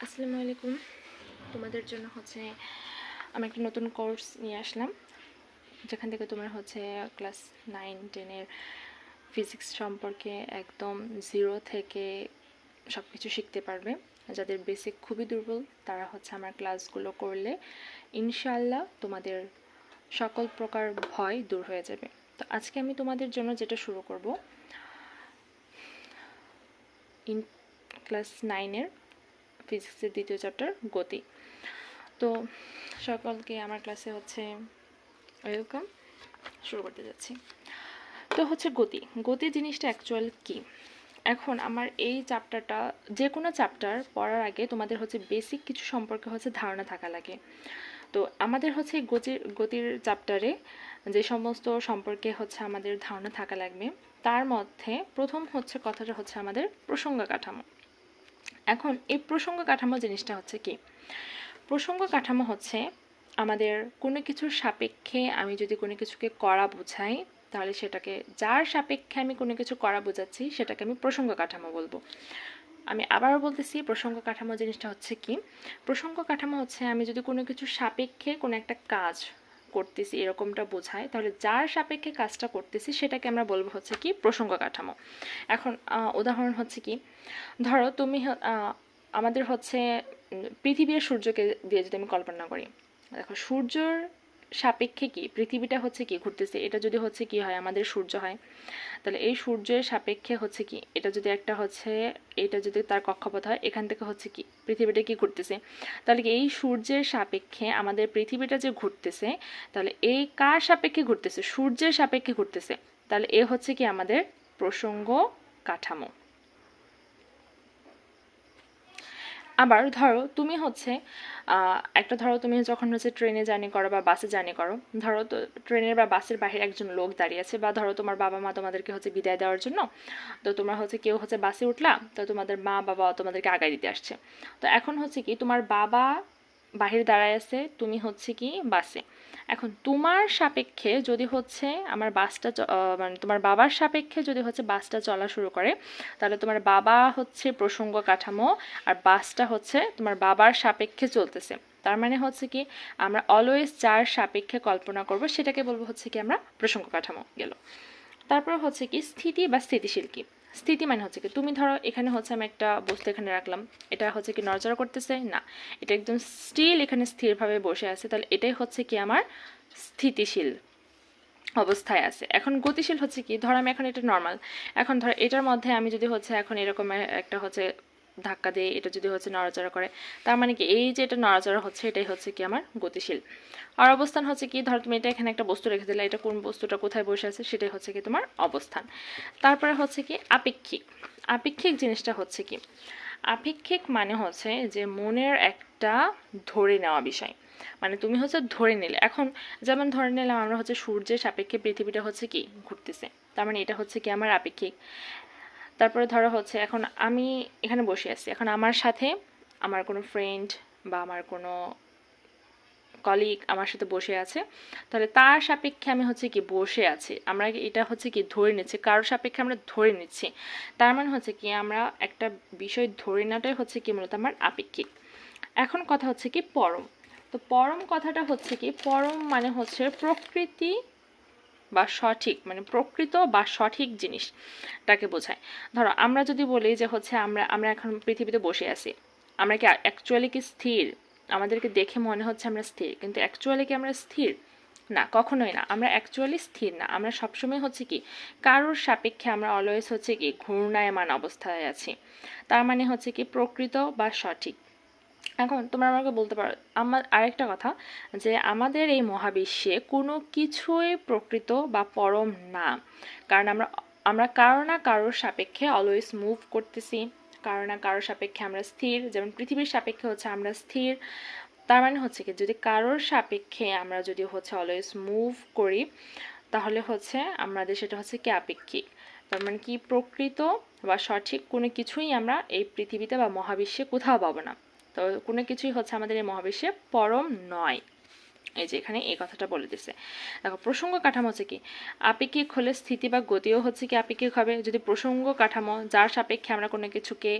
আসসালামু আলাইকুম। তোমাদের জন্য আমি একটা নতুন কোর্স নিয়ে আসলাম, যেখান থেকে তোমরা ক্লাস 9-10-এর ফিজিক্স সম্পর্কে একদম জিরো থেকে সব কিছু শিখতে পারবে। যাদের বেসিক খুবই দুর্বল তারা আমার ক্লাসগুলো করলে ইনশাআল্লাহ তোমাদের সকল প্রকার ভয় দূর হয়ে যাবে। তো আজকে আমি তোমাদের জন্য যেটা শুরু করব, ইন ক্লাস 9-এর ফিজিক্সের দ্বিতীয় চ্যাপ্টার গতি। তো সকলকে আমার ক্লাসে ওয়েলকাম। শুরু করতে যাচ্ছি। তো গতি গতি জিনিসটা অ্যাকচুয়াল কি। এখন আমার এই চ্যাপ্টারটা, যে কোনো চ্যাপ্টার পড়ার আগে তোমাদের বেসিক কিছু সম্পর্কে ধারণা থাকা লাগে। তো আমাদের গতির চ্যাপ্টারে যে সমস্ত সম্পর্কে আমাদের ধারণা থাকা লাগবে, তার মধ্যে প্রথম কথাটা আমাদের প্রসঙ্গ কাঠামো। এখন এই প্রসঙ্গ কাঠামো জিনিসটা কি। প্রসঙ্গ কাঠামো আমাদের কোনো কিছুর সাপেক্ষে আমি যদি কোনো কিছুকে করা বোঝাই, তাহলে সেটাকে, যার সাপেক্ষে আমি কোনো কিছু করা বোঝাচ্ছি সেটাকে আমি প্রসঙ্গ কাঠামো বলবো। আমি আবারও বলতেছি, প্রসঙ্গ কাঠামো জিনিসটা কি। প্রসঙ্গ কাঠামো আমি যদি কোনো কিছুর সাপেক্ষে কোনো একটা কাজ করতেছি এরকমটা বোঝায়, তাহলে যার সাপেক্ষে কাজটা করতেছি সেটাকে আমরা বলবো কি প্রসঙ্গ কাঠামো। এখন উদাহরণ কি, ধরো তুমি আমাদের পৃথিবীর সূর্যকে দিয়ে যদি আমি কল্পনা করি, দেখো সূর্যর সাপেক্ষে কি পৃথিবীটা কি ঘুরতেছে, এটা যদি কি হয় আমাদের সূর্য হয়, তাহলে এই সূর্যের সাপেক্ষে কি, এটা যদি একটা এটা যদি তার কক্ষপথ হয়, এখান থেকে কি পৃথিবীটা কি ঘুরতেছে, তাহলে কি এই সূর্যের সাপেক্ষে আমাদের পৃথিবীটা যে ঘুরতেছে, তাহলে এই কার সাপেক্ষে ঘুরতেছে, সূর্যের সাপেক্ষে ঘুরতেছে, তাহলে এ কি আমাদের প্রসঙ্গ কাঠামো। আবার ধরো তুমি ধরো তুমি যখন ট্রেনে জার্নি করো বা বাসে জার্নি করো, ধরো তো ট্রেনের বা বাসের বাইরে একজন লোক দাঁড়িয়ে আছে, বা ধরো তোমার বাবা মা তোমাদেরকে বিদায় দেওয়ার জন্য, তো তোমরা কেউ বাসে উঠলা, তো তোমাদের মা বাবা তোমাদেরকে আগায় দিতে আসছে। তো এখন কি, তোমার বাবা বাহির দাঁড়ায় আছে, তুমি কি বাসে। এখন তোমার সাপেক্ষে যদি আমার বাসটা মানে তোমার বাবার সাপেক্ষে যদি বাসটা চলা শুরু করে, তাহলে তোমার বাবা প্রসঙ্গ কাঠামো, আর বাসটা তোমার বাবার সাপেক্ষে চলতেছে। তার মানে কি, আমরা অলওয়েজ যার সাপেক্ষে কল্পনা করব সেটাকে বলবো কি আমরা প্রসঙ্গ কাঠামো গেল। তারপর কি স্থিতি বা স্থিতিশীল কি। স্থিতি মানে কি, তুমি ধরো এখানে আমি একটা বস্তু এখানে রাখলাম, এটা কি নড়াচড়া করতেছে না, এটা একদম স্টিল এখানে স্থিরভাবে বসে আছে, তাহলে এটাই কি আমার স্থিতিশীল অবস্থায় আছে। এখন গতিশীল কি, ধরো আমি এখন এটা নর্মাল, এখন ধরো এটার মধ্যে আমি যদি এখন এরকম একটা ধাক্কা দিয়ে এটা যদি নড়াচড়া করে, তার মানে কি এই যে এটা নড়াচড়া এটাই কি আমার গতিশীল। আর অবস্থান কি, ধরো তুমি এটা এখানে একটা বস্তু রেখে দিলে, এটা কোন বস্তুটা কোথায় বসে আছে সেটাই কি তোমার অবস্থান। তারপরে কি আপেক্ষিক। আপেক্ষিক জিনিসটা কি, আপেক্ষিক মানে যে মনের একটা ধরে নেওয়া বিষয়, মানে তুমি ধরে নিলে, এখন যেমন ধরে নিলাম আমরা সূর্যের সাপেক্ষে পৃথিবীটা কি ঘুরতেছে, তার মানে এটা কি আমার আপেক্ষিক। তারপরে ধরো এখন আমি এখানে বসে আছি, এখন আমার সাথে আমার কোনো ফ্রেন্ড বা আমার কোনো কলিগ আমার সাথে বসে আছে, তাহলে তার সাপেক্ষে আমি কি বসে আছি, আমরা এটা কি ধরে নিচ্ছি, কারোর সাপেক্ষে আমরা ধরে নিচ্ছি, তার মানে কি আমরা একটা বিষয় ধরে নেওয়াটাই কি মূলত আমার আপেক্ষিক। এখন কথা কি পরম। তো পরম কথাটা কি, পরম মানে প্রকৃতি বা সঠিক, মানে প্রকৃত বা সঠিক জিনিসটাকে বোঝায়। ধরো আমরা যদি বলি যে আমরা আমরা এখন পৃথিবীতে বসে আছি, আমরা কি অ্যাকচুয়ালি কি স্থির, আমাদেরকে দেখে মনে হচ্ছে আমরা স্থির, কিন্তু অ্যাকচুয়ালি কি আমরা স্থির না, কখনোই না, আমরা অ্যাকচুয়ালি স্থির না, আমরা সবসময় কি কারোর সাপেক্ষে আমরা অলওয়েজ কি ঘূর্ণায়মান অবস্থায় আছি, তার মানে কি প্রকৃত বা সঠিক। এখন তোমরা আমাকে বলতে পারো, আমার আরেকটা কথা, যে আমাদের এই মহাবিশ্বে কোনো কিছুই প্রকৃত বা পরম না, কারণ আমরা আমরা কারো না কারোর সাপেক্ষে অলওয়েজ মুভ করতেছি, কারো না কারোর সাপেক্ষে আমরা স্থির, যেমন পৃথিবীর সাপেক্ষে আমরা স্থির, তার মানে কি যদি কারোর সাপেক্ষে আমরা যদি অলওয়েজ মুভ করি, তাহলে আমাদের সেটা কি আপেক্ষিক, তার মানে কি প্রকৃত বা সঠিক কোনো কিছুই আমরা এই পৃথিবীতে বা মহাবিশ্বে কোথাও পাবো না, তো কোনো কিছুই আমাদের এই মহাবিশ্বে পরম নয়। এই যে এখানে এই কথাটা বলে দিছে। দেখো প্রসঙ্গ কাঠামো হচ্ছে কি, আপেক্ষিক হলে স্থিতি বা গতিও হচ্ছে কি আপেক্ষিক হবে। যদি প্রসঙ্গ কাঠামো যার সাপেক্ষে আমরা কোনো কিছুকে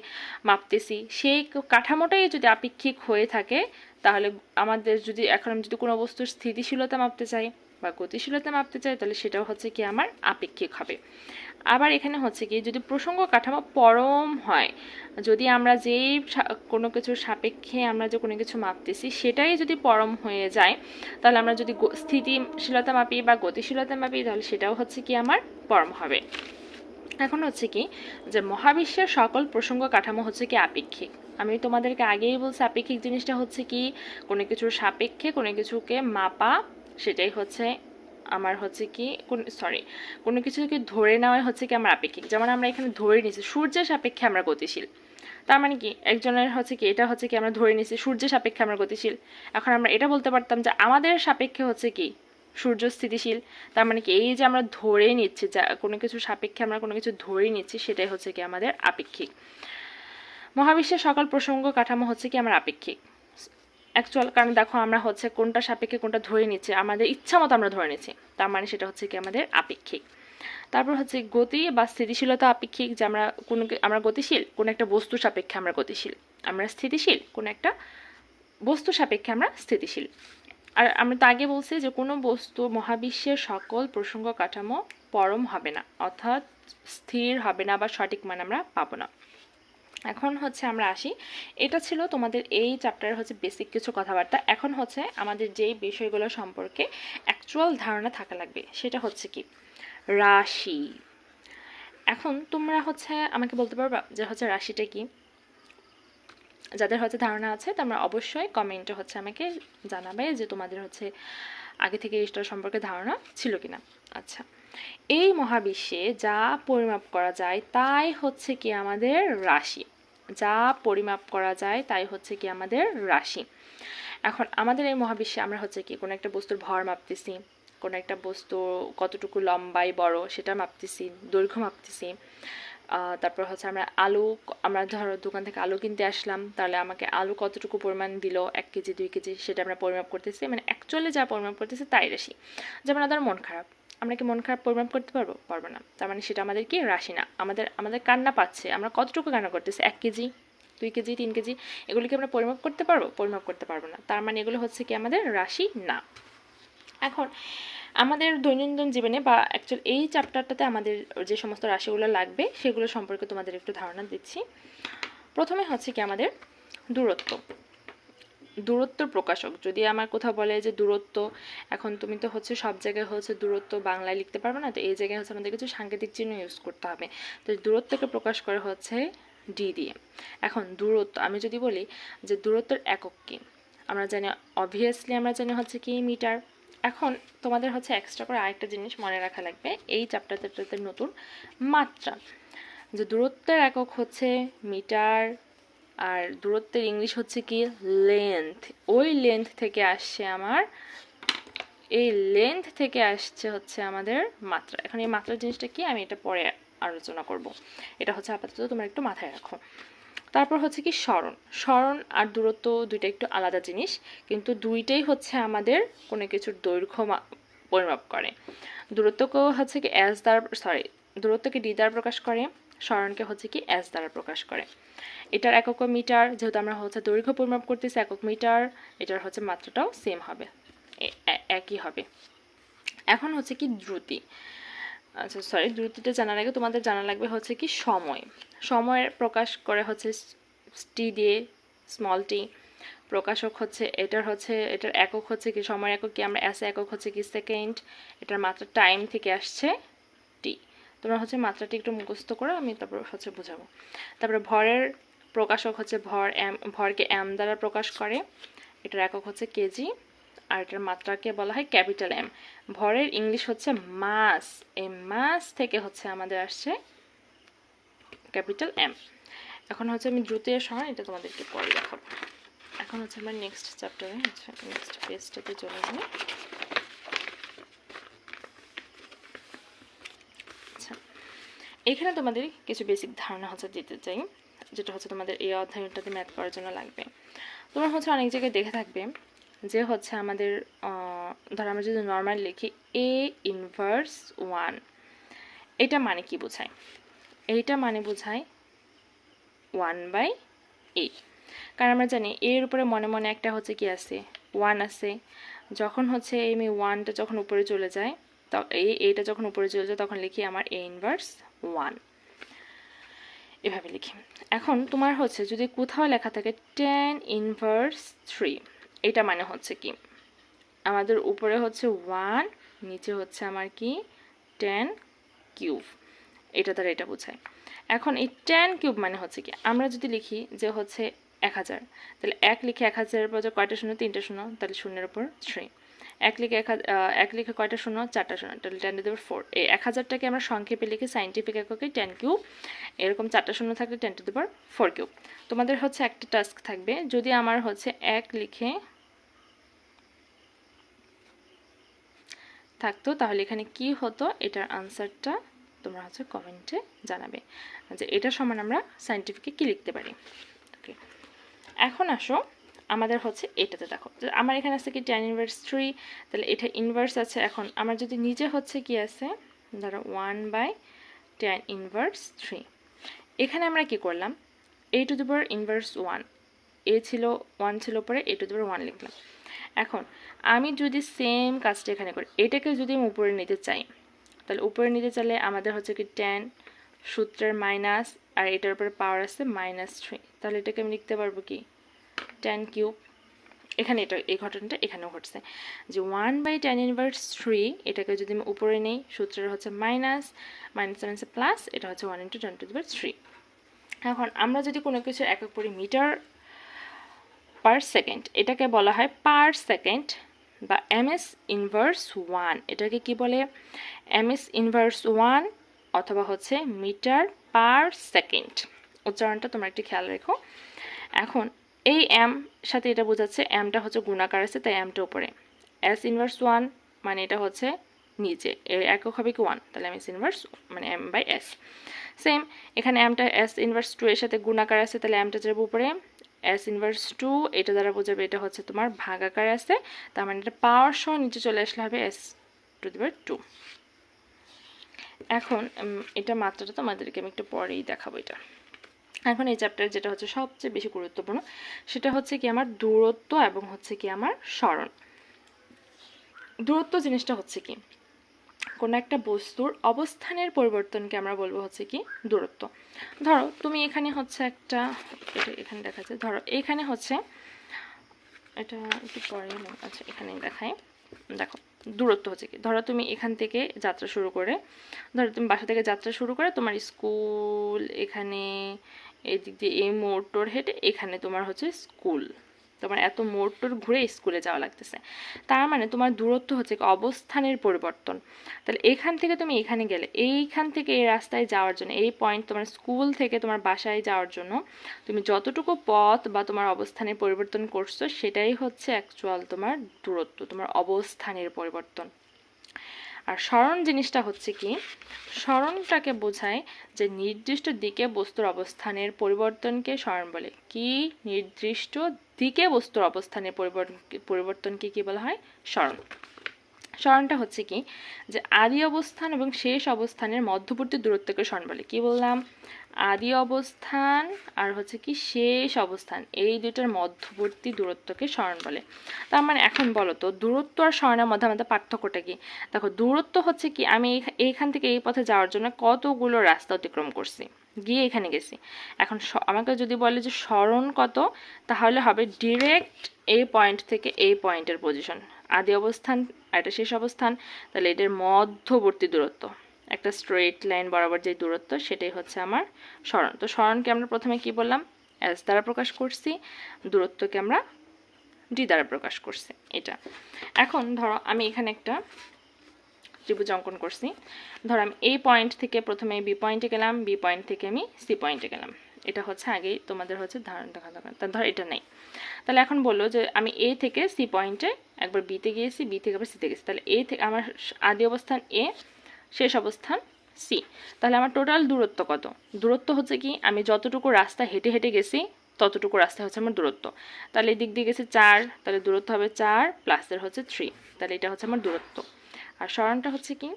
মাপতেছি সেই কাঠামোটাই যদি আপেক্ষিক হয়ে থাকে, তাহলে আমাদের যদি এখন আমি যদি কোনো বস্তুর স্থিতিশীলতা মাপতে চাই বা গতিশীলতা মাপতে চাই, তাহলে সেটাও হচ্ছে কি আমার আপেক্ষিক হবে। আবার এখানে হচ্ছে কি, যদি প্রসঙ্গ কাঠামো পরম হয়, যদি আমরা যেই কোনো কিছুর সাপেক্ষে আমরা যে কোনো কিছু মাপতেছি সেটাই যদি পরম হয়ে যায়, তাহলে আমরা যদি স্থিতিশীলতা মাপি বা গতিশীলতা মাপি, তাহলে সেটাও হচ্ছে কি আমার পরম হবে। এখন হচ্ছে কি যে মহাবিশ্বের সকল প্রসঙ্গ কাঠামো হচ্ছে কি আপেক্ষিক। আমি তোমাদেরকে আগেই বলছি আপেক্ষিক জিনিসটা হচ্ছে কি কোনো কিছুর সাপেক্ষে কোনো কিছুকে মাপা, সেটাই হচ্ছে আমার হচ্ছে কি কোনো কিছুকে ধরে নেওয়া হচ্ছে কি আমার আপেক্ষিক। যেমন আমরা এখানে ধরে নিছি সূর্যের সাপেক্ষে আমরা গতিশীল, তার মানে কি একজনের হচ্ছে কি এটা হচ্ছে কি আমরা ধরে নিছি সূর্যের সাপেক্ষে আমরা গতিশীল। এখন আমরা এটা বলতে পারতাম যে আমাদের সাপেক্ষে হচ্ছে কি সূর্য স্থিতিশীল। তার মানে কি এই যে আমরা ধরে নিচ্ছি, যা কোনো কিছু সাপেক্ষে আমরা কোনো কিছু ধরে নিচ্ছি, সেটাই হচ্ছে কি আমাদের আপেক্ষিক। মহাবিশ্বের সকল প্রসঙ্গ কাঠামো হচ্ছে কি আমার আপেক্ষিক অ্যাকচুয়াল, কারণ দেখো আমরা হচ্ছে কোনটা সাপেক্ষে কোনটা ধরে নিচ্ছি, আমাদের ইচ্ছা মতো আমরা ধরে নিচ্ছি, তার মানে সেটা হচ্ছে কি আমাদের আপেক্ষিক। তারপর হচ্ছে গতি বা স্থিতিশীলতা আপেক্ষিক, যে আমরা গতিশীল কোন একটা বস্তু সাপেক্ষে আমরা গতিশীল, আমরা স্থিতিশীল কোন একটা বস্তু সাপেক্ষে আমরা স্থিতিশীল। আর আমরা তো আগে বলছি যে কোনো বস্তু মহাবিশ্বের সকল প্রসঙ্গ কাঠামো পরম হবে না, অর্থাৎ স্থির হবে না বা সঠিক মান আমরা পাবো না। এখন হচ্ছে আমরা আসি, এটা ছিল তোমাদের এই চ্যাপ্টারের হচ্ছে বেসিক কিছু কথাবার্তা। এখন হচ্ছে আমাদের যেই বিষয়গুলো সম্পর্কে অ্যাকচুয়াল ধারণা থাকা লাগবে, সেটা হচ্ছে কি রাশি। এখন তোমরা হচ্ছে আমাকে বলতে পারবা যে হচ্ছে রাশিটা কি? যাদের হচ্ছে ধারণা আছে তোমরা অবশ্যই কমেন্টে হচ্ছে আমাকে জানাবে যে তোমাদের হচ্ছে আগে থেকে এইটা সম্পর্কে ধারণা ছিল কিনা। আচ্ছা, এই মহাবিশ্বে যা পরিমাপ করা যায় তাই হচ্ছে কি আমাদের রাশি। যা পরিমাপ করা যায় তাই হচ্ছে কি আমাদের রাশি। এখন আমাদের এই মহাবিশ্বে আমরা হচ্ছে কি কোনো একটা বস্তুর ভর মাপতেছি, কোনো একটা বস্তু কতটুকু লম্বাই বড় সেটা মাপতেছি, দৈর্ঘ্য মাপতেছি। তারপর হচ্ছে আমরা ধরো দোকান থেকে আলু কিনতে আসলাম, তাহলে আমাকে আলু কতটুকু পরিমাণ দিল, 1 কেজি 2 কেজি, সেটা আমরা পরিমাপ করতেছি, মানে অ্যাকচুয়ালি যা পরিমাপ করতেছি তাই রাশি। যেমন ধর মন খারাপ, আমরা কি মন খারাপ পরিমাপ করতে পারবো না, তার মানে সেটা আমাদের কি রাশি না। আমাদের কান্না পাচ্ছে, আমরা কতটুকু কান্না করতেছি, 1 কেজি 2 কেজি 3 কেজি, এগুলিকে আমরা পরিমাপ করতে পারবো না, তার মানে এগুলো হচ্ছে কি আমাদের রাশি না। এখন আমাদের দৈনন্দিন জীবনে বা অ্যাকচুয়াল এই চ্যাপ্টারটাতে আমাদের যে সমস্ত রাশিগুলো লাগবে সেগুলো সম্পর্কে তোমাদের একটু ধারণা দিচ্ছি। প্রথমে হচ্ছে কি আমাদের দূরত্ব প্রকাশক। যদি আমার কোথাও বলে যে দূরত্ব, এখন তুমি তো হচ্ছে সব জায়গায় হচ্ছে দূরত্ব বাংলায় লিখতে পারবে না, তো এই জায়গায় হচ্ছে আমাদের কিছু সাংকেতিক চিহ্ন ইউজ করতে হবে। তো দূরত্বকে প্রকাশ করে হচ্ছে ডি দিয়ে। এখন দূরত্ব আমি যদি বলি যে দূরত্বের একক কি, আমরা জানি অবভিয়াসলি আমরা জানি হচ্ছে কি মিটার। এখন তোমাদের হচ্ছে এক্সট্রা করে আরেকটা জিনিস মনে রাখা লাগবে এই চ্যাপ্টারটাতে নতুন মাত্রা, যে দূরত্বের একক হচ্ছে মিটার, আর দূরত্বের ইংলিশ হচ্ছে কি লেন্থ। ওই লেন্থ থেকে আসছে হচ্ছে আমাদের মাত্রা। এখন এই মাত্রা জিনিসটা কি আমি এটা পরে আলোচনা করব, এটা হচ্ছে আপাতত তোমরা একটু মাথায় রাখো। তারপর হচ্ছে কি স্মরণ আর দূরত্ব দুইটা একটু আলাদা জিনিস, কিন্তু দুইটাই হচ্ছে আমাদের কোনো কিছুর দৈর্ঘ্য পরিমাপ করে। দূরত্বকেও হচ্ছে কি দূরত্বকে ডি দ্বারা প্রকাশ করে, স্মরণকে হচ্ছে কি এস দ্বারা প্রকাশ করে। এটার একক মিটার, যেহেতু আমরা হচ্ছে দৈর্ঘ্য পরিমাপ করতেছি একক মিটার, এটার হচ্ছে মাত্রাটাও সেম হবে, একই হবে। এখন হচ্ছে কি দ্রুতি। আচ্ছা দ্রুতিটা জানার আগে তোমাদের জানা লাগবে হচ্ছে কি সময়ের প্রকাশ করে হচ্ছে টি দিয়ে, স্মল টি। প্রকাশক হচ্ছে এটার একক হচ্ছে কি সময়ের একক কি আমরা একক হচ্ছে কি সেকেন্ড, এটার মাত্রা টাইম থেকে আসছে টি। তোমরা হচ্ছে মাত্রাটি একটু মুখস্থ করো, আমি তারপর হচ্ছে বোঝাবো। তারপরে ভরের প্রকাশক হচ্ছে ভরকে এম দ্বারা প্রকাশ করে, এটার একক হচ্ছে কেজি, আর এটার মাত্রাকে বলা হয় ক্যাপিটাল এম। ভরের ইংলিশ হচ্ছে মাস, এই মাস থেকে হচ্ছে আমাদের আসছে ক্যাপিটাল এম। এখন হচ্ছে আমি দ্রুতের সমান এটা তোমাদেরকে পরে দেখাবো। এখন হচ্ছে আমরা নেক্সট চ্যাপ্টারে নেক্সট পেজটাতে চলে যাই। আচ্ছা, এখানে তোমাদের কিছু বেসিক ধারণা হচ্ছে দিতে চাই, যেটা হচ্ছে তোমাদের এই অধ্যায়টাতে ম্যাথ করার জন্য লাগবে। তোমরা হচ্ছে অনেক জায়গায় দেখে থাকবে যে হচ্ছে আমাদের ধর আমরা যদি নর্মাল লিখি এ ইনভার্স 1, এটা মানে কি বোঝায়? এইটা মানে বোঝায় 1/a, কারণ আমরা জানি এর উপরে মনে মনে একটা হচ্ছে কি আছে 1 আছে। যখন হচ্ছে আমি 1টা যখন উপরে চলে যায়, তো এইটা যখন উপরে চলে যায় তখন লিখি আমার a ইনভার্স 1, এভাবে লিখি। এখন তোমার হচ্ছে যদি কোথাও লেখা থাকে tan ইনভার্স 3, এটা মানে হচ্ছে কি আমাদের উপরে হচ্ছে 1, নিচে হচ্ছে আমার কি tan কিউব, এটা দ্বারা এটা বোঝায়। এখন এই tan কিউব মানে হচ্ছে কি আমরা যদি লিখি যে হচ্ছে 1000, তাহলে 1 লিখে 1000-এর পর কয়টা শূন্য? 3টা শূন্য, তাহলে শূন্যের উপর 3। 1 লিখে কয়টা শূন্য? 4টা শূন্য, তাহলে 10⁴। এই 1000টাকে আমরা সংক্ষেপে লিখি সাইন্টিফিক এককে tan কিউব, এরকম 4টা শূন্য থাকলে 10⁴ কিউব। তোমাদের হচ্ছে একটা টাস্ক থাকবে, যদি আমার হচ্ছে 1 লিখে থাকতো তাহলে এখানে কি হতো, এটার আনসারটা তোমরা হচ্ছে কমেন্টে জানাবে যে এটা সমান আমরা সাইন্টিফিকে কি লিখতে পারি। ওকে, এখন আসো আমাদের হচ্ছে এটাতে দেখো আমার এখানে আছে কি tan ইনভার্স 3, তাহলে এটা ইনভার্স আছে। এখন আমার যদি নিচে হচ্ছে কি আছে ধরো 1/tan ইনভার্স 3, এখানে আমরা কি করলাম a to the power inverse 1, a ছিল 1 ছিল পরে a টু দি পাওয়ার 1 লিখলাম। এখন আমি যদি সেম কাজটা এখানে করি, এটাকে যদি আমি উপরে নিতে চাই, তাহলে উপরে নিতে চাইলে আমাদের হচ্ছে কি tan সূত্রের মাইনাস আর এটার উপরে পাওয়ার আছে -3, তাহলে এটাকে আমি লিখতে পারবো কি tan কিউব। এখানে এটা এই ঘটনাটা এখানেও ঘটছে যে 1/tan ইনভার্স 3, এটাকে যদি আমি উপরে নেই সূত্রের হচ্ছে মাইনাস আছে প্লাস, এটা হচ্ছে 1 × 10⁻3। এখন আমরা যদি কোনো কিছুর একক পড়ি মিটার পার সেকেন্ড, এটাকে বলা হয় পার সেকেন্ড বা ms ইনভার্স 1, এটাকে কি বলে ms ইনভার্স 1 অথবা হচ্ছে মিটার পার সেকেন্ড। উচ্চারণটা তোমরা একটু খেয়াল রেখো। এখন এই m সাথে এটা বোঝাচ্ছে mটা হচ্ছে গুণাকার আছে তাই mটা উপরে, s ইনভার্স 1 মানে এটা হচ্ছে নিচে, এর একক হবে কি 1, তাহলে ms ইনভার্স মানে m/s। সেম এখানে mটা s ইনভার্স 2 এর সাথে গুণাকার আছে তাহলে mটা যাবে উপরে, s ইনভার্স 2 এটা দ্বারা বোঝাবে এটা হচ্ছে তোমার ভাগাকার আছে, তার মানে এটা পাওয়ার সহ নিচে চলে আসলে হবে s টু দি পাওয়ার 2। এখন এটা মাত্রাটা তোমাদেরকে আমি একটু পরেই দেখাবো। এটা এখন এই চ্যাপ্টার যেটা হচ্ছে সবচেয়ে বেশি গুরুত্বপূর্ণ সেটা হচ্ছে কি আমার দূরত্ব এবং হচ্ছে কি আমার সরণ। দূরত্ব জিনিসটা হচ্ছে কি কোন একটা বস্তুর অবস্থানের পরিবর্তনকে আমরা বলবো হচ্ছে কি দূরত্ব। ধরো তুমি এখানে হচ্ছে একটা, এটা এখানে দেখা যায়, ধরো এখানে হচ্ছে এটা একটু পরে, আচ্ছা এখানেই দেখাই। দেখো দূরত্ব হচ্ছে কি, ধরো তুমি এখান থেকে যাত্রা শুরু করে, ধরো তুমি বাসা থেকে যাত্রা শুরু করে তোমার স্কুল এখানে, এদিক দিয়ে এই মোড় টোড় হেঁটে এখানে তোমার হচ্ছে স্কুল, তোমার এত মোড় টোড় ঘুরে স্কুলে যাওয়া লাগতেছে, তার মানে তোমার দূরত্ব হচ্ছে অবস্থানের পরিবর্তন। তাহলে এখান থেকে তুমি এখানে গেলে, এইখান থেকে এই রাস্তায় যাওয়ার জন্য, এই পয়েন্ট তোমার স্কুল থেকে তোমার বাসায় যাওয়ার জন্য তুমি যতটুকু পথ বা তোমার অবস্থানের পরিবর্তন করছো সেটাই হচ্ছে অ্যাকচুয়াল তোমার দূরত্ব, তোমার অবস্থানের পরিবর্তন। আর সরণ জিনিসটা হচ্ছে কি, সরণটাকে বোঝায় যে নির্দিষ্ট দিকে বস্তুর অবস্থানের পরিবর্তনকে সরণ বলে। কি নির্দিষ্ট দিকে বস্তুর অবস্থানের পরিবর্তনকে কি বলা হয়? সরণ। সরণটা হচ্ছে কি যে আদি অবস্থান এবং শেষ অবস্থানের মধ্যবর্তী দূরত্বকে সরণ বলে। কি বললাম? আদি অবস্থান আর হচ্ছে কি শেষ অবস্থান, এই দুইটার মধ্যবর্তী দূরত্বকে সরণ বলে। তার মানে এখন বলো তো দূরত্ব আর সরণের মধ্যে আমাদের পার্থক্যটা কি? দেখো দূরত্ব হচ্ছে কি আমি এইখান থেকে এই পথে যাওয়ার জন্য কতগুলো রাস্তা অতিক্রম করছি, গিয়ে এখানে গেছি। এখন আমাকে যদি বলে যে সরণ কত, তাহলে হবে ডিরেক্ট এই পয়েন্ট থেকে এই পয়েন্টের পজিশন, আদি অবস্থান আর এটা শেষ অবস্থান, তাহলে এদের মধ্যবর্তী দূরত্ব, একটা স্ট্রেট লাইন বরাবর যে দূরত্ব সেটাই হচ্ছে আমার সরণ। তো সরণকে আমরা প্রথমে কি বললাম? এস দ্বারা প্রকাশ করছি, দূরত্বকে আমরা ডি দ্বারা প্রকাশ করছি। এটা এখন ধরো আমি এখানে একটা ত্রিভুজ অঙ্কন করছি, ধরো আমি এই পয়েন্ট থেকে প্রথমে বি পয়েন্টে গেলাম, বি পয়েন্ট থেকে আমি সি পয়েন্টে গেলাম। এটা হচ্ছে আগেই তোমাদের হচ্ছে ধারণা দেখা দরকার, তা ধর এটা নেই। তাহলে এখন বললো যে আমি এ থেকে সি পয়েন্টে একবার বিতে গিয়েছি, বি থেকে আবার সিতে গেছি, তাহলে এ থেকে আমার আদি অবস্থান এ, শেষ অবস্থান সি, তাহলে আমার টোটাল দূরত্ব কত? দূরত্ব হচ্ছে কি আমি যতটুকু রাস্তা হেঁটে হেঁটে গেছি ততটুকু রাস্তা হচ্ছে আমার দূরত্ব। তাহলে এই দিক দিয়ে গেছে 4, তাহলে দূরত্ব হবে 4 প্লাসের হচ্ছে 3, তাহলে এটা হচ্ছে আমার দূরত্ব। আর সরণটা হচ্ছে কি,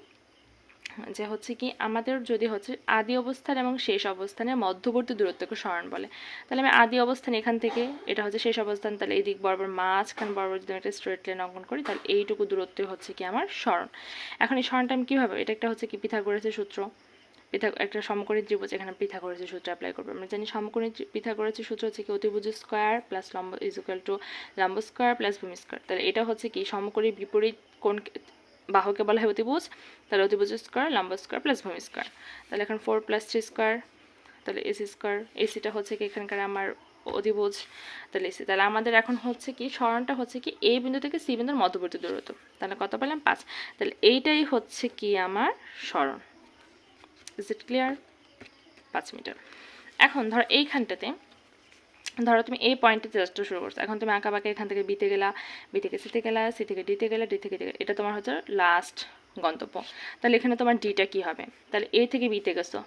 যে হচ্ছে কি আমাদের যদি হচ্ছে আদি অবস্থান এবং শেষ অবস্থানের মধ্যবর্তী দূরত্বকে সরণ বলে। তাহলে আমি আদি অবস্থান এখান থেকে, এটা হচ্ছে শেষ অবস্থান, তাহলে এই দিক বরাবর মাঝখান বরাবর যদি আমি একটা স্ট্রেট লাইন অঙ্কন করি, তাহলে এইটুকু দূরত্বই হচ্ছে কি আমার সরণ। এখন এই সরণটা আমি কীভাবে, এটা একটা হচ্ছে কি পিথাগোরাসের সূত্র, একটা সমকোণী ত্রিভুজ, এখানে পিথাগোরাসের সূত্র অ্যাপ্লাই করবো। আমরা জানি সমকোণী পিথাগোরাসের সূত্র হচ্ছে কি অতিভুজ স্কয়ার প্লাস লম্ব ইজ ইকুয়াল টু লম্ব স্কয়ার প্লাস ভূমি স্কয়ার। তাহলে এটা হচ্ছে কি সমকোণী বিপরীত কোণ বাহুকে বলা হয় অতিভুজ, তাহলে অতিভুজ স্কয়ার লম্ব স্কয়ার প্লাস ভূমি স্কয়ার। তাহলে এখন 4 + 3 স্কয়ার, তাহলে এসি স্কয়ার, এসিটা হচ্ছে কি এখানকার আমার অতিভুজ, তাহলে এসি। তাহলে আমাদের এখন হচ্ছে কি সরণটা হচ্ছে কি এই বিন্দু থেকে সি বিন্দুর মধ্যবর্তী দূরত্ব, তাহলে কত পেলাম 5। তাহলে এইটাই হচ্ছে কি আমার সরণ। Is it clear? 5 মিটার। এখন ধরো এইখানটাতে, ধরো তুমি এই পয়েন্টে যাত্রা শুরু করছো, এখন তুমি আঁকা বাঁকা এখান থেকে বিতে গেলা, বি থেকে সিতে গেলা, সি থেকে ডিতে গেলা, ডি থেকে এটা তোমার হচ্ছে লাস্ট গন্তব্য। তাহলে এখানে তোমার ডিটা কি হবে, তাহলে এ থেকে বিতে গেছো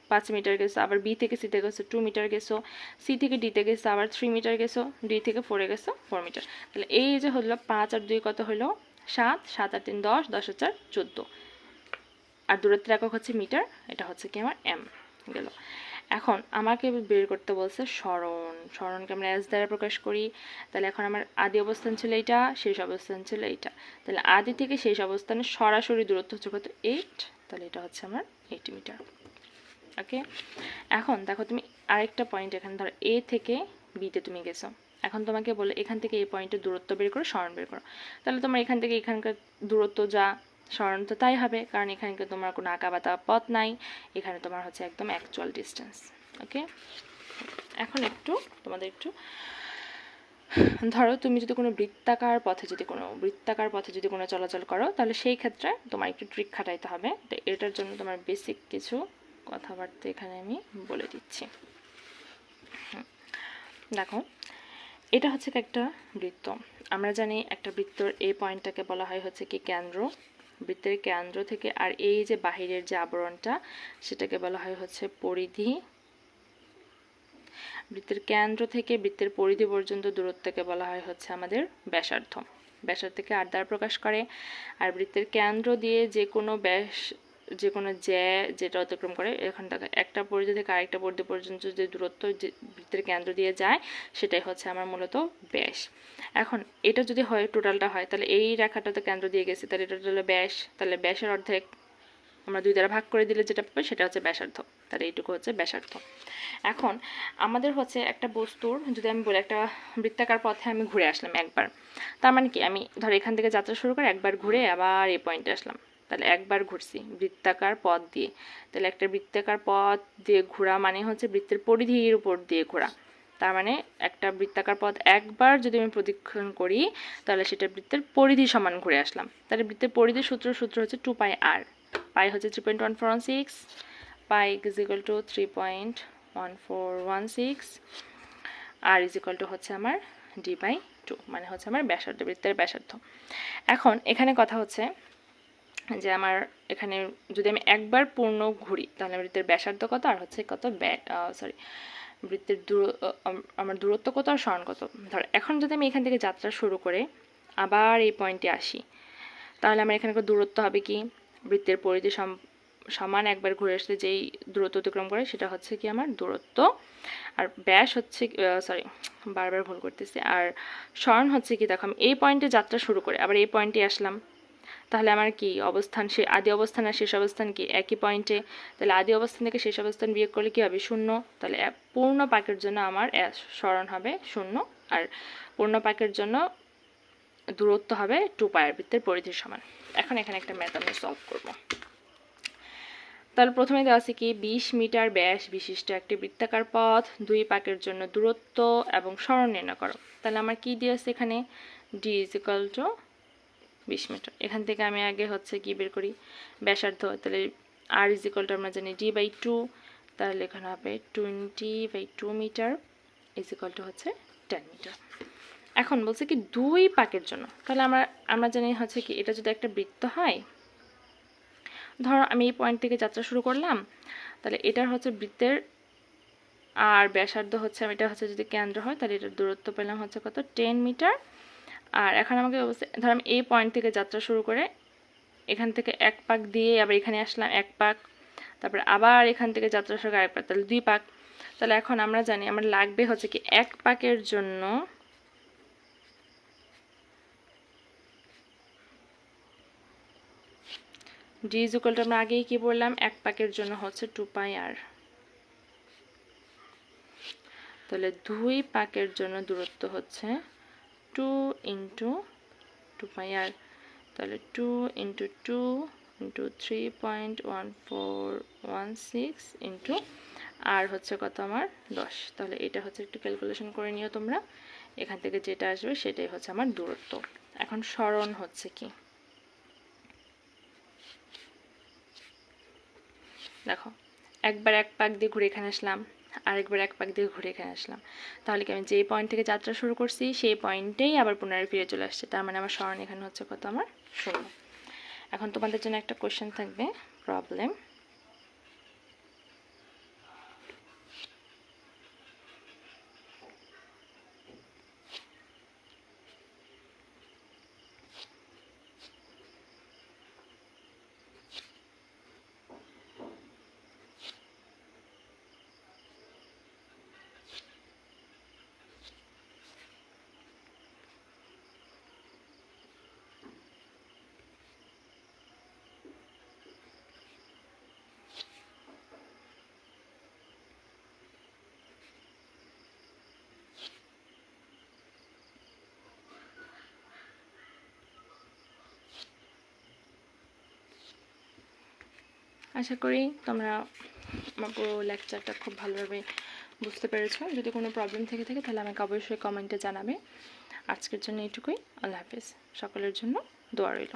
5 মিটার গেছো, আবার বি থেকে সিতে গেছো 2 মিটার গেছো, সি থেকে ডিতে গেছো আবার 3 মিটার গেছো, ডি থেকে 4 গেছো 4 মিটার। তাহলে এই যে হলো 5 আর 2 কত হলো 7, 7 আর 3 10, 10 আর 4 14, আর দূরত্বের একক হচ্ছে মিটার, এটা হচ্ছে কি আমার এম গেল। এখন আমাকে বের করতে বলছে সরণ, সরণকে আমরা এস দ্বারা প্রকাশ করি। তাহলে এখন আমার আদি অবস্থান ছিল এইটা, শেষ অবস্থান ছিল এইটা, তাহলে আদি থেকে শেষ অবস্থানের সরাসরি দূরত্ব হচ্ছে কত 8, তাহলে এটা হচ্ছে আমার 80 মিটার। ওকে, এখন দেখো তুমি আরেকটা পয়েন্ট, এখানে ধরো এ থেকে বিতে তুমি গেছো, এখন তোমাকে বলে এখান থেকে এই পয়েন্টের দূরত্ব বের করো, সরণ বের করো। তাহলে তোমার এখান থেকে এখানকার দূরত্ব যা, সরণ তো তাই হবে, কারণ এখানে তোমার কোনো আঁকা বাতা পথ নাই, এখানে তোমার হচ্ছে একদম অ্যাকচুয়াল ডিস্টেন্স। ওকে, এখন একটু তোমাদের একটু ধরো তুমি যদি কোনো বৃত্তাকার পথে যদি কোনো চলাচল করো, তাহলে সেই ক্ষেত্রে তোমার একটু ট্রিক খাটাইতে হবে। তো এটার জন্য তোমার বেসিক কিছু কথাবার্তা এখানে আমি বলে দিচ্ছি। দেখো, এটা হচ্ছে একটা বৃত্ত। আমরা জানি একটা বৃত্তর এই পয়েন্টটাকে বলা হয় হচ্ছে কি কেন্দ্র, বৃত্তের কেন্দ্র থেকে আর এই যে বাহিরের যে আবরণটা, সেটাকে বলা হয় হচ্ছে পরিধি। বৃত্তের কেন্দ্র থেকে বৃত্তের পরিধি পর্যন্ত দূরত্বকে বলা হয় হচ্ছে আমাদের ব্যাসার্ধ। ব্যাসার্ধকে আর দ্বারা প্রকাশ করে। আর বৃত্তের কেন্দ্র দিয়ে যে কোনো যেটা অতিক্রম করে, এখন দেখো একটা পরিধি থেকে আরেকটা পরিধি পর্যন্ত যে দূরত্ব যে বৃত্তের কেন্দ্র দিয়ে যায়, সেটাই হচ্ছে আমার মূলত ব্যাস। এখন এটা যদি হয় টোটালটা হয়, তাহলে এই রেখাটা তো কেন্দ্র দিয়ে গেছে, তাহলে এটা হলো ব্যাস, তাহলে ব্যাসের অর্ধেক আমরা 2 দ্বারা ভাগ করে দিলে যেটা পাবো সেটা হচ্ছে ব্যাসার্ধ, তাহলে এইটুকু হচ্ছে ব্যাসার্ধ। এখন আমাদের হচ্ছে একটা বস্তুর, যদি আমি বলি একটা বৃত্তাকার পথে আমি ঘুরে আসলাম একবার, তার মানে কি আমি ধর এখান থেকে যাত্রা শুরু করে একবার ঘুরে আবার এই পয়েন্টে আসলাম, তাহলে একবার ঘুরছি বৃত্তাকার পথ দিয়ে। তাহলে একটা বৃত্তাকার পথ দিয়ে ঘোরা মানে হচ্ছে বৃত্তের পরিধির উপর দিয়ে ঘোরা, তার মানে একটা বৃত্তাকার পথ একবার যদি আমি প্রদক্ষিণ করি, তাহলে সেটা বৃত্তের পরিধি সমান ঘুরে আসলাম। তাহলে বৃত্তের পরিধির সূত্র হচ্ছে 2πr, পাই হচ্ছে 3.1416, pi is equal to 3.1416, r is equal to হচ্ছে আমার d/2, মানে হচ্ছে আমার ব্যাসার্ধ, বৃত্তের ব্যাসার্ধ। এখন এখানে কথা হচ্ছে যে আমার এখানে যদি আমি একবার পূর্ণ ঘুরি, তাহলে বৃত্তের ব্যাসার্ধ কত আর হচ্ছে কত বৃত্তের আমার দূরত্ব কত আর সরণ কত। ধর এখন যদি আমি এখান থেকে যাত্রা শুরু করে আবার এই পয়েন্টে আসি, তাহলে আমার এখানে দূরত্ব হবে কি, বৃত্তের পরিধি সমান একবার ঘুরে আসলে যেই দূরত্ব অতিক্রম করে সেটা হচ্ছে কি আমার দূরত্ব, আর ব্যাস হচ্ছে বারবার ভুল করতেছি, আর সরণ হচ্ছে কি, দেখো আমি এই পয়েন্টে যাত্রা শুরু করে আবার এই পয়েন্টে আসলাম, তাহলে আমার কি অবস্থান, সে আদি অবস্থান আর শেষ অবস্থান কি একই পয়েন্টে, তাহলে আদি অবস্থান থেকে শেষ অবস্থান বিয়োগ করলে কি হবে 0, তাহলে পূর্ণ পাকের জন্য আমার সরণ হবে 0, আর পূর্ণ পাকের জন্য দূরত্ব হবে 2πr, বৃত্তের পরিধির সমান। এখন এখানে একটা ম্যাথ আমি সলভ করব। তাহলে প্রথমে দেওয়া আছে কি 20 মিটার ব্যাস বিশিষ্ট একটি বৃত্তাকার পথ 2 পাকের জন্য দূরত্ব এবং সরণ নির্ণয় করো। তাহলে আমার কি দিয়েছে এখানে d = 20 মিটার। এখান থেকে আমি আগে হচ্ছে কি বের করি ব্যাসার্ধ, তাহলে r = আমরা জানি d/2, তাহলে এখানে হবে 20/2 মিটার হচ্ছে 10 মিটার। এখন বলছে কি 2 পাকের জন্য, তাহলে আমরা জানি হচ্ছে কি এটা যদি একটা বৃত্ত হয়, ধরো আমি এই পয়েন্ট থেকে যাত্রা শুরু করলাম, তাহলে এটার হচ্ছে বৃত্তের আর ব্যাসার্ধ হচ্ছে, এটা হচ্ছে যদি কেন্দ্র হয় তাহলে এটার দূরত্ব পেলাম হচ্ছে কত, 10 মিটার। আর এখন আমাকে অবশ্যই ধর আমি এই পয়েন্ট থেকে যাত্রা শুরু করে এখান থেকে এক পাক দিয়ে আবার এখানে আসলাম এক পাক, তারপরে আবার এখান থেকে যাত্রা শুরু করে এক পাক, তাহলে 2 পাক। তাহলে এখন আমরা জানি আমার লাগবে হচ্ছে কি এক পাকের জন্য ডি ইজ ইকুয়াল টু, আমরা আগেই কি বললাম, এক পাকের জন্য হচ্ছে 2 পাই আর। তাহলে 2 পাকের জন্য দূরত্ব হচ্ছে 2 ইন্টু 2 পাই আর। তাহলে 2 ইন্টু 2 ইন্টু 3.1416 ইন্টু আর হচ্ছে কত আমার 10। তাহলে এটা হচ্ছে একটু ক্যালকুলেশন করে নিও তোমরা, এখান থেকে যেটা আসবে সেটাই হচ্ছে আমার দূরত্ব। এখন সরণ হচ্ছে কি, দেখো একবার এক পাক দিয়ে ঘুরে এখানে আসলাম, আরেকবার এক পাক দিয়ে ঘুরে এখানে আসলাম, তাহলে কি আমি যে পয়েন্ট থেকে যাত্রা শুরু করছি সেই পয়েন্টেই আবার পুনরায় ফিরে চলে আসছে, তার মানে আমার সরণ এখানে হচ্ছে কত, আমার 0। এখন তোমাদের জন্য একটা কোশ্চেন থাকবে, প্রবলেম। আশা করি তোমরা আমার পুরো লেকচারটা খুব ভালোভাবে বুঝতে পেরেছো। যদি কোনো প্রবলেম থেকে থাকে তাহলে আমাকে অবশ্যই কমেন্টে জানাবে। আজকের জন্য এইটুকুই। আল্লাহ হাফিজ। সকলের জন্য দোয়া রইল।